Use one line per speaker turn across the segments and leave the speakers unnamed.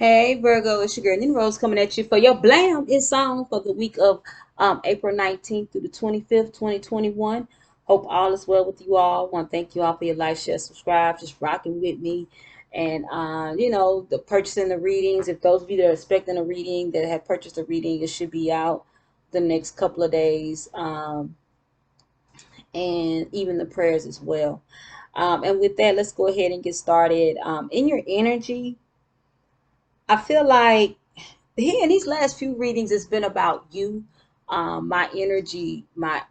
Hey Virgo, it's your girl NeenaRose coming at you for your Blam is song for the week of April 19th through the 25th, 2021. Hope all is well with you all. Want to thank you all for your like, share, subscribe, just rocking with me. And the purchasing the readings. If those of you that are expecting a reading that have purchased a reading, it should be out the next couple of days. And even the prayers as well. And with that, let's go ahead and get started. In your energy, I feel like here in these last few readings, it's been about you, my energy, my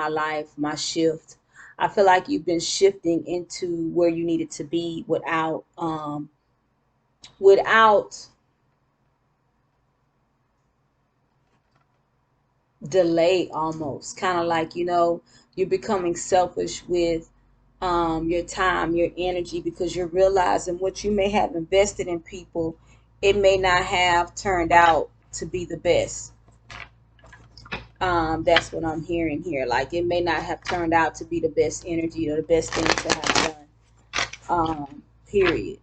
life, my shift. I feel like you've been shifting into where you needed to be without delay, almost kind of like you're becoming selfish with your time, your energy, because you're realizing what you may have invested in people, it may not have turned out to be the best. That's what I'm hearing here. Like it may not have turned out to be the best energy or the best thing to have done. Period.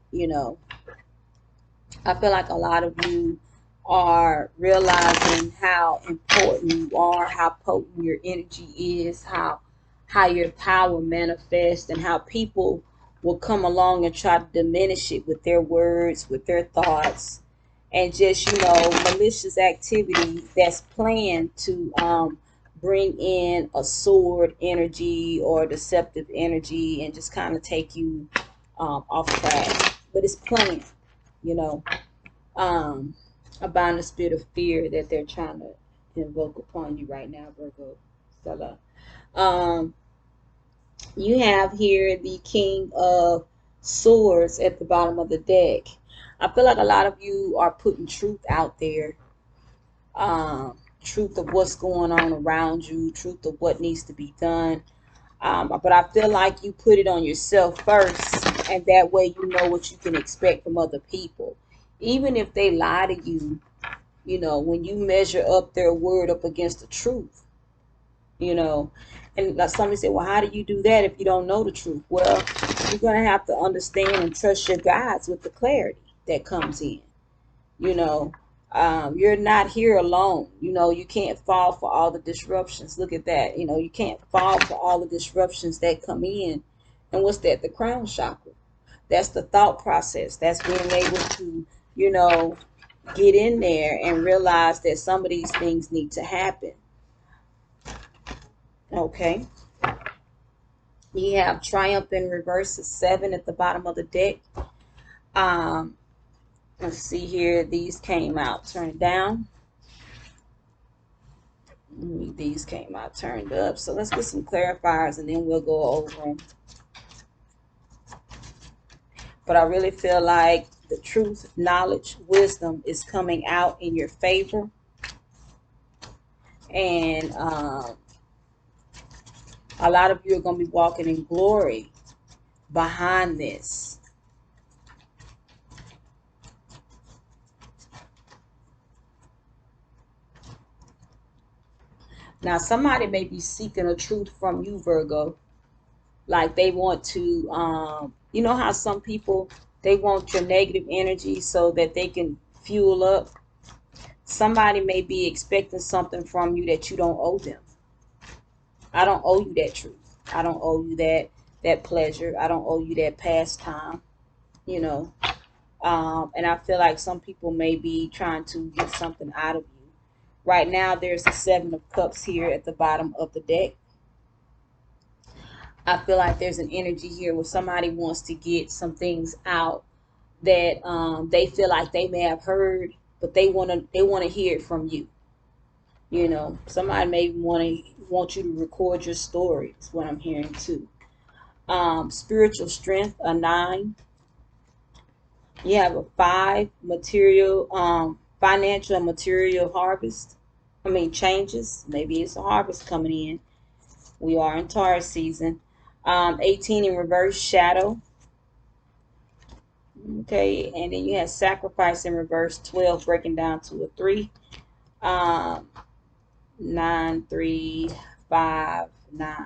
I feel like a lot of you are realizing how important you are, how potent your energy is, how your power manifests, and how people will come along and try to diminish it with their words, with their thoughts, and just malicious activity that's planned to bring in a sword energy or deceptive energy and just kind of take you off track. But it's planned, you know. About the spirit of fear that they're trying to invoke upon you right now, Virgo. Stella. Um, you have here the King of Swords at the bottom of the deck. I feel like a lot of you are putting truth out there. Truth of what's going on around you, truth of what needs to be done. But I feel like you put it on yourself first, and that way you know what you can expect from other people. Even if they lie to you, when you measure up their word up against the truth, you know. And like somebody said, well, how do you do that if you don't know the truth? Well, you're going to have to understand and trust your guides with the clarity that comes in. You know, you're not here alone. You can't fall for all the disruptions. Look at that. You can't fall for all the disruptions that come in. And what's that? The crown chakra. That's the thought process. That's being able to, you know, get in there and realize that some of these things need to happen. Okay. You have Triumph in reverse is 7 at the bottom of the deck. Um, let's see here. These came out turned down. These came out turned up. So let's get some clarifiers and then we'll go over them. But I really feel like the truth, knowledge, wisdom is coming out in your favor. And a lot of you are going to be walking in glory behind this. Now, somebody may be seeking a truth from you, Virgo. Like they want to, you know how some people, they want your negative energy so that they can fuel up. Somebody may be expecting something from you that you don't owe them. I don't owe you that truth. I don't owe you that pleasure. I don't owe you that pastime, you know. And I feel like some people may be trying to get something out of you. Right now, there's the 7 of Cups here at the bottom of the deck. I feel like there's an energy here where somebody wants to get some things out that they feel like they may have heard, but they want to hear it from you. Somebody may want you to record your story. Is what I'm hearing too. Spiritual strength, a 9. You have a 5, financial and material harvest. I mean changes. Maybe it's a harvest coming in. We are in Taurus season. 18 in reverse, shadow. Okay, and then you have sacrifice in reverse, 12 breaking down to a 3. 9, 3, 5, 9.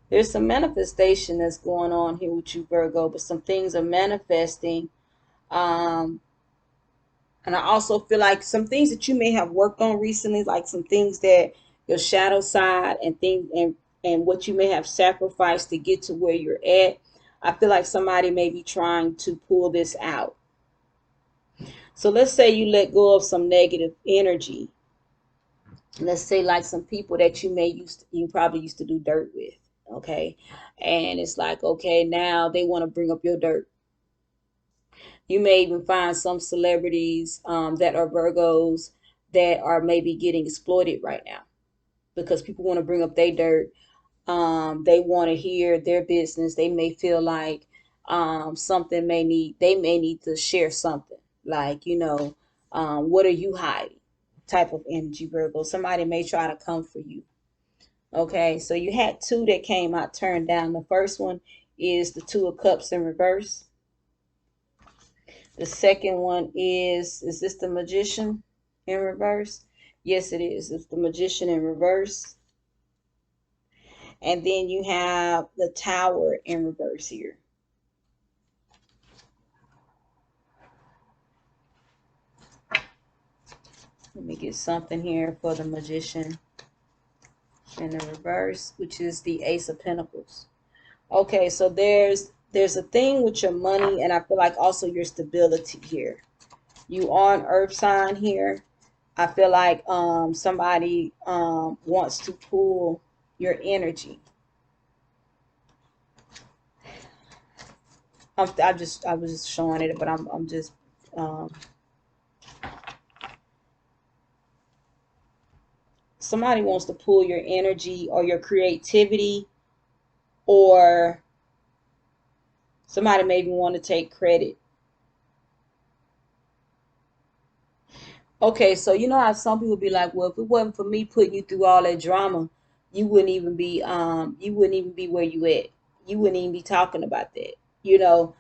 There's some manifestation that's going on here with you, Virgo, but some things are manifesting Um, and I also feel like some things that you may have worked on recently, like some things that your shadow side and things and what you may have sacrificed to get to where you're at. I feel like somebody may be trying to pull this out. So let's say you let go of some negative energy. Let's say like some people that you probably used to do dirt with, okay? And it's like, okay, now they want to bring up your dirt. You may even find some celebrities that are Virgos that are maybe getting exploited right now because people want to bring up their dirt. They want to hear their business. They may feel like they may need to share something like, what are you hiding? Type of energy, Virgo. Somebody may try to come for you. Okay, so you had two that came out turned down. The first one is the Two of Cups in reverse. The second one is this the Magician in reverse? Yes, it is. It's the Magician in reverse. And then you have the Tower in reverse here. Let me get something here for the Magician in the reverse, which is the Ace of Pentacles. Okay, so there's a thing with your money, and I feel like also your stability here. You are an earth sign here. I feel like somebody wants to pull your energy. I was just showing it, but I'm just somebody wants to pull your energy or your creativity, or somebody maybe want to take credit. Okay, so you know how some people be like, well, if it wasn't for me putting you through all that drama, you wouldn't even be where you at. You wouldn't even be talking about that. You know,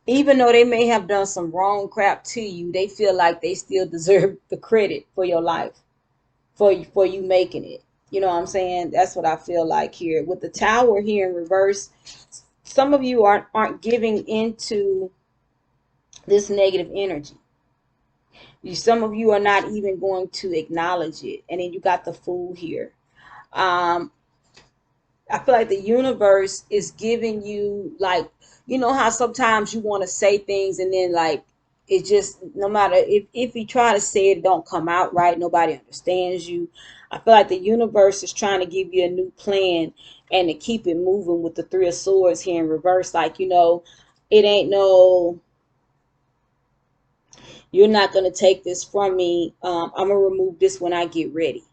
even though they may have done some wrong crap to you, they feel like they still deserve the credit for your life, for you making it. You know what I'm saying? That's what I feel like here. With the Tower here in reverse, some of you aren't giving into this negative energy. Some of you are not even going to acknowledge it. And then you got the Fool here. Um, I feel like the universe is giving you, like, you know how sometimes you want to say things and then like it just, no matter if you try to say it, it don't come out right. Nobody understands you. I feel like the universe is trying to give you a new plan and to keep it moving with the Three of Swords here in reverse. Like, it ain't no, you're not going to take this from me. I'm going to remove this when I get ready.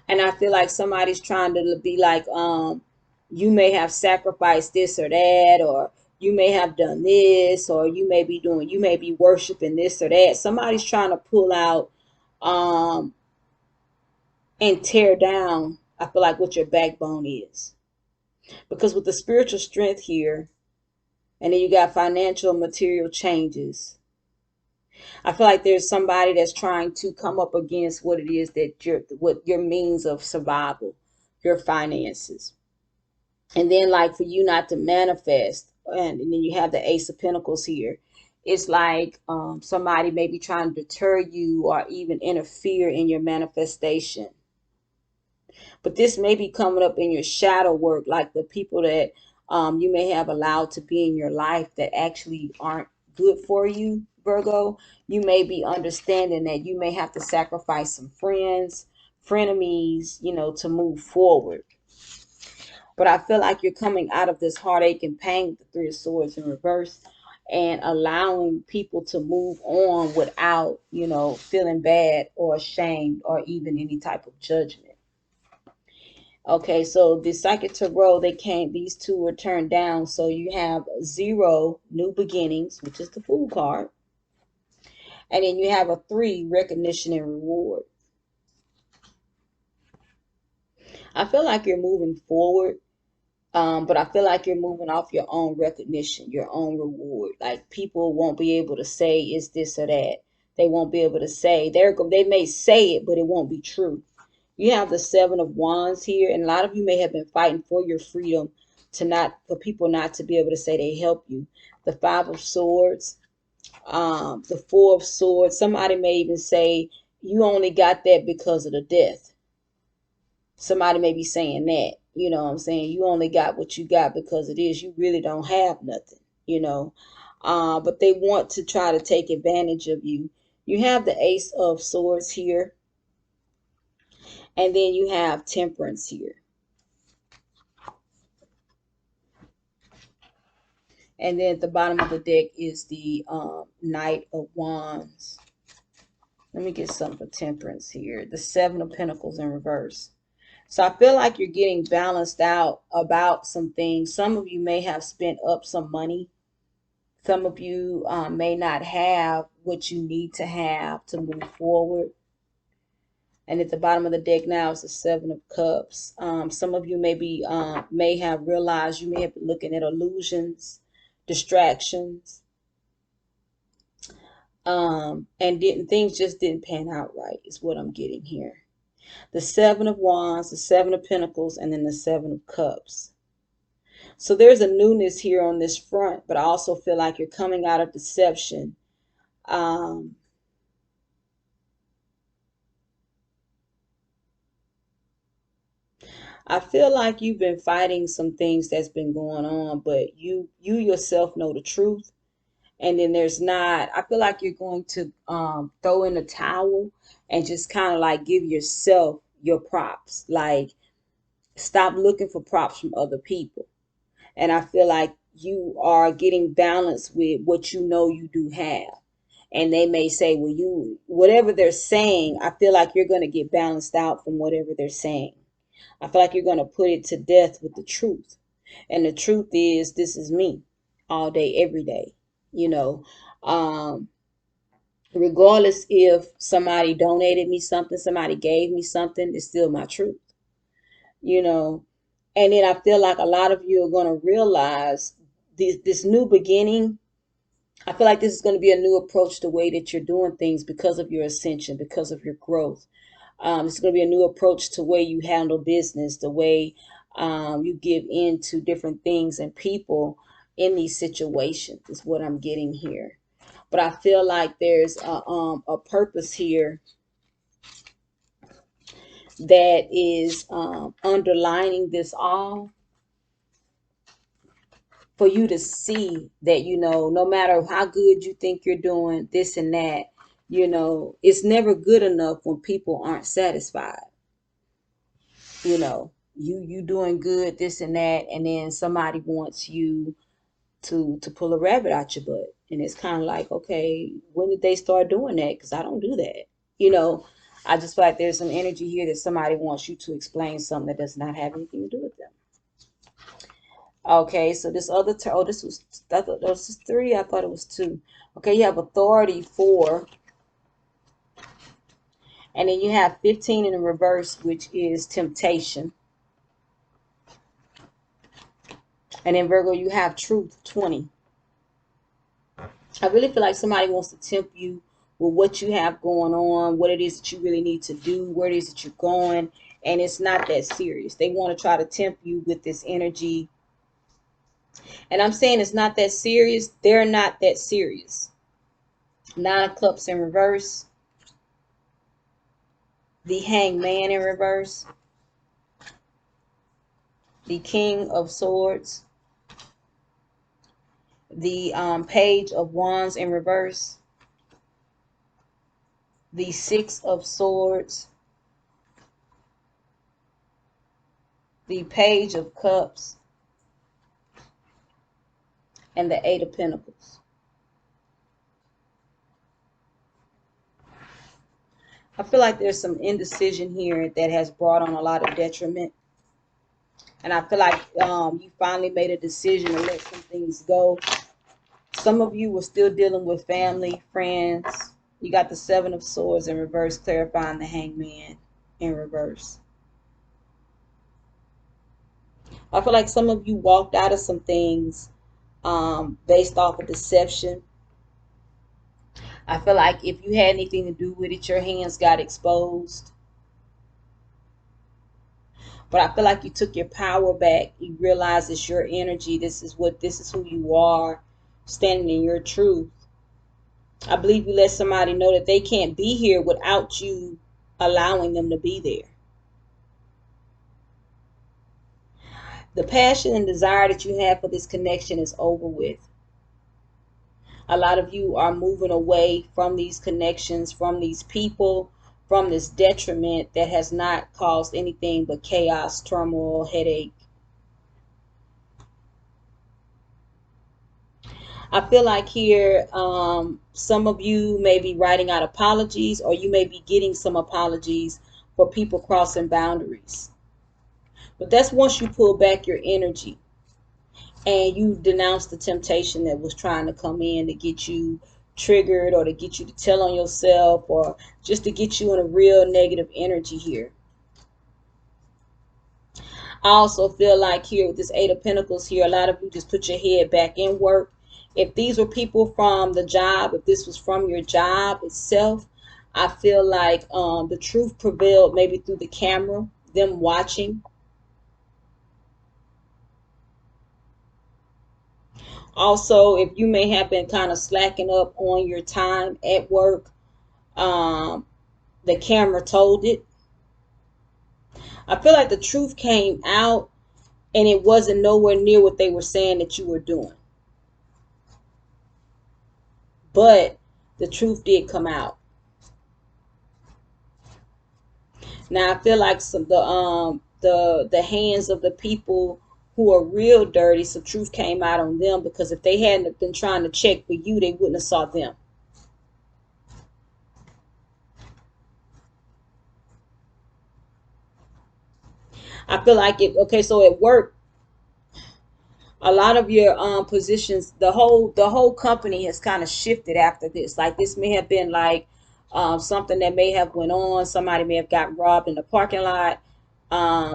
And I feel like somebody's trying to be like, you may have sacrificed this or that, or you may have done this, or you may be worshiping this or that. Somebody's trying to pull out and tear down, I feel like, what your backbone is. Because with the spiritual strength here, and then you got financial material changes, I feel like there's somebody that's trying to come up against what it is that what your means of survival, your finances. And then like for you not to manifest, and then you have the Ace of Pentacles here. It's like somebody may be trying to deter you or even interfere in your manifestation. But this may be coming up in your shadow work, like the people that you may have allowed to be in your life that actually aren't good for you, Virgo. You may be understanding that you may have to sacrifice some friends, frenemies, to move forward. But I feel like you're coming out of this heartache and pain with the Three of Swords in reverse and allowing people to move on without, feeling bad or ashamed or even any type of judgment. Okay, so the Psychic Tarot, these two were turned down. So you have 0, new beginnings, which is the Fool card. And then you have a 3, recognition and reward. I feel like you're moving forward, but I feel like you're moving off your own recognition, your own reward. Like people won't be able to say it's this or that. They won't be able to say, they may say it, but it won't be true. You have the 7 of Wands here, and a lot of you may have been fighting for your freedom for people not to be able to say they help you. The 5 of Swords, The Four of Swords. Somebody may even say you only got that because of the death. Somebody may be saying that, you know what I'm saying? You only got what you got because it is. You really don't have nothing, you know. But they want to try to take advantage of you. You have the Ace of Swords here. And then you have Temperance here. And then at the bottom of the deck is the Knight of Wands. Let me get some for Temperance here. The Seven of Pentacles in reverse. So I feel like you're getting balanced out about some things. Some of you may have spent up some money. Some of you may not have what you need to have to move forward. And at the bottom of the deck now is the Seven of Cups. Some of you may have realized you may have been looking at illusions, distractions, and things just didn't pan out right, is what I'm getting here. The Seven of Wands, the Seven of Pentacles, and then the Seven of Cups. So there's a newness here on this front, but I also feel like you're coming out of deception. I feel like you've been fighting some things that's been going on, but you yourself know the truth. And then there's not, I feel like you're going to throw in the towel and just kind of like give yourself your props. Like, stop looking for props from other people. And I feel like you are getting balanced with what you know you do have. And they may say, well, whatever they're saying, I feel like you're going to get balanced out from whatever they're saying. I feel like you're going to put it to death with the truth. And the truth is, this is me all day, every day. You know, regardless if somebody donated me something, somebody gave me something, it's still my truth. You know, and then I feel like a lot of you are going to realize this new beginning. I feel like this is going to be a new approach to the way that you're doing things because of your ascension, because of your growth. It's going to be a new approach to the way you handle business, the way you give in to different things and people in these situations is what I'm getting here. But I feel like there's a purpose here that is underlining this all for you to see that, you know, no matter how good you think you're doing this and that, you know, it's never good enough when people aren't satisfied. You know, you doing good, this and that, and then somebody wants you to pull a rabbit out your butt. And it's kind of like, okay, when did they start doing that? Because I don't do that. You know, I just feel like there's some energy here that somebody wants you to explain something that does not have anything to do with them. Okay, so this other, oh, this was, I thought this was 3. I thought it was 2. Okay, you have authority 4. And then you have 15 in the reverse, which is temptation. And in Virgo, you have truth 20. I really feel like somebody wants to tempt you with what you have going on, what it is that you really need to do, where it is that you're going. And it's not that serious. They want to try to tempt you with this energy. And I'm saying it's not that serious. They're not that serious. 9 of Cups in reverse. The Hangman in reverse. The King of Swords. The Page of Wands in reverse. The 6 of Swords. The Page of Cups. And the 8 of Pentacles. I feel like there's some indecision here that has brought on a lot of detriment. And I feel like you finally made a decision to let some things go. Some of you were still dealing with family, friends. You got the 7 of Swords in reverse, clarifying the Hangman in reverse. I feel like some of you walked out of some things based off of deception. I feel like if you had anything to do with it, your hands got exposed. But I feel like you took your power back. You realize it's your energy. This is who you are, standing in your truth. I believe you let somebody know that they can't be here without you allowing them to be there. The passion and desire that you have for this connection is over with. A lot of you are moving away from these connections, from these people, from this detriment that has not caused anything but chaos, turmoil, headache. I feel like here, some of you may be writing out apologies, or you may be getting some apologies for people crossing boundaries. But that's once you pull back your energy and you denounce the temptation that was trying to come in to get you triggered, or to get you to tell on yourself, or just to get you in a real negative energy here. I also feel like here with this Eight of Pentacles here, a lot of you just put your head back in work. If these were people from the job, if this was from your job itself, I feel like the truth prevailed, maybe through the camera, them watching. Also, if you may have been kind of slacking up on your time at work, um, the camera told it. I feel like the truth came out and it wasn't nowhere near what they were saying that you were doing. But the truth did come out. Now I feel like the hands of the people who are real dirty, some truth came out on them, because if they hadn't been trying to check for you, they wouldn't have saw them. I feel like it. Okay, so at work, a lot of your positions, the whole company has kind of shifted after this. Like this may have been like something that may have went on. Somebody may have got robbed in the parking lot.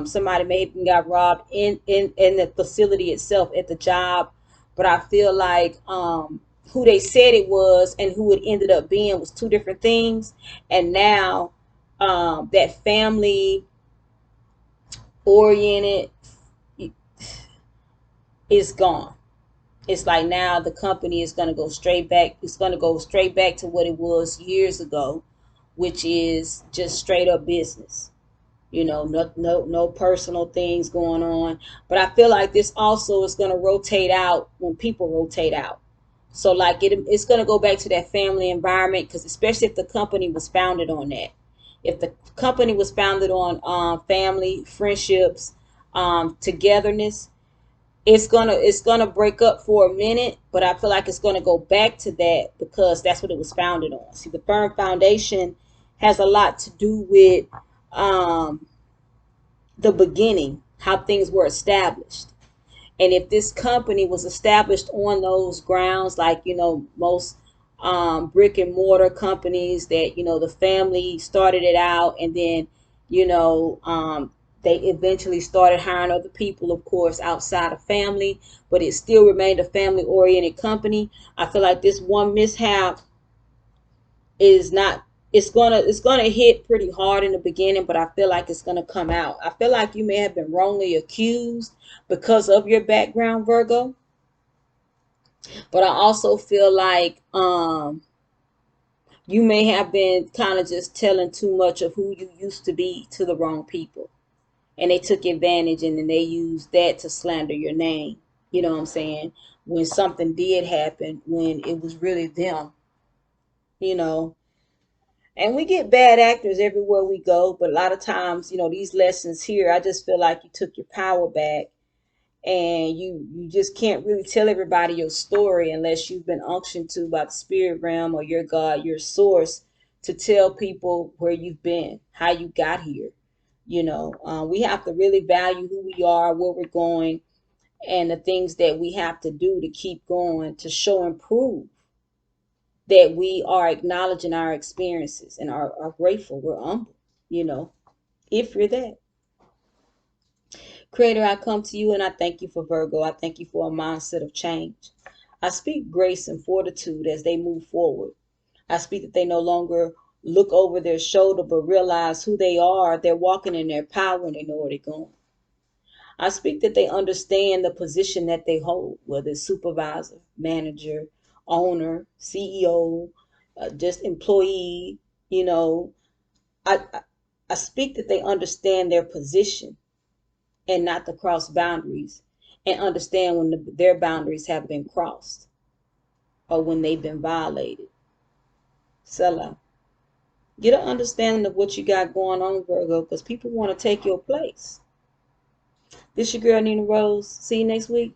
Somebody may have got robbed in the facility itself at the job. But I feel like who they said it was and who it ended up being was two different things. And now that family oriented is gone. It's like now the company is going to go straight back. It's going to go straight back to what it was years ago, which is just straight up business. No personal things going on. But I feel like this also is going to rotate out when people rotate out. So like it's going to go back to that family environment, because especially if the company was founded on that. If the company was founded on family, friendships, togetherness, it's gonna break up for a minute, but I feel like it's gonna go back to that because that's what it was founded on. See, the firm foundation has a lot to do with um, the beginning, how things were established. And if this company was established on those grounds, like most brick and mortar companies, that the family started it out, and then you know they eventually started hiring other people, of course, outside of family, but it still remained a family oriented company. I feel like this one mishap is not, it's gonna hit pretty hard in the beginning, but I feel like it's gonna come out. I feel like you may have been wrongly accused because of your background, Virgo. But I also feel like you may have been kind of just telling too much of who you used to be to the wrong people. And they took advantage, and then they used that to slander your name. You know what I'm saying? When something did happen, when it was really them, you know. And we get bad actors everywhere we go, but a lot of times, these lessons here, I just feel like you took your power back, and you just can't really tell everybody your story unless you've been unctioned to by the spirit realm or your God, your source, to tell people where you've been, how you got here. We have to really value who we are, where we're going, and the things that we have to do to keep going, to show and prove that we are acknowledging our experiences and are grateful. We're humble, if you're that. Creator, I come to you and I thank you for Virgo. I thank you for a mindset of change. I speak grace and fortitude as they move forward. I speak that they no longer look over their shoulder, but realize who they are. They're walking in their power and they know where they're going. I speak that they understand the position that they hold, whether it's supervisor, manager, owner, CEO. just employee. You know, I I speak that they understand their position and not to cross boundaries, and understand when their boundaries have been crossed or when they've been violated. Selah. Get an understanding of what you got going on, Virgo, because people want to take your place. This your girl, NeenaRose. See you next week.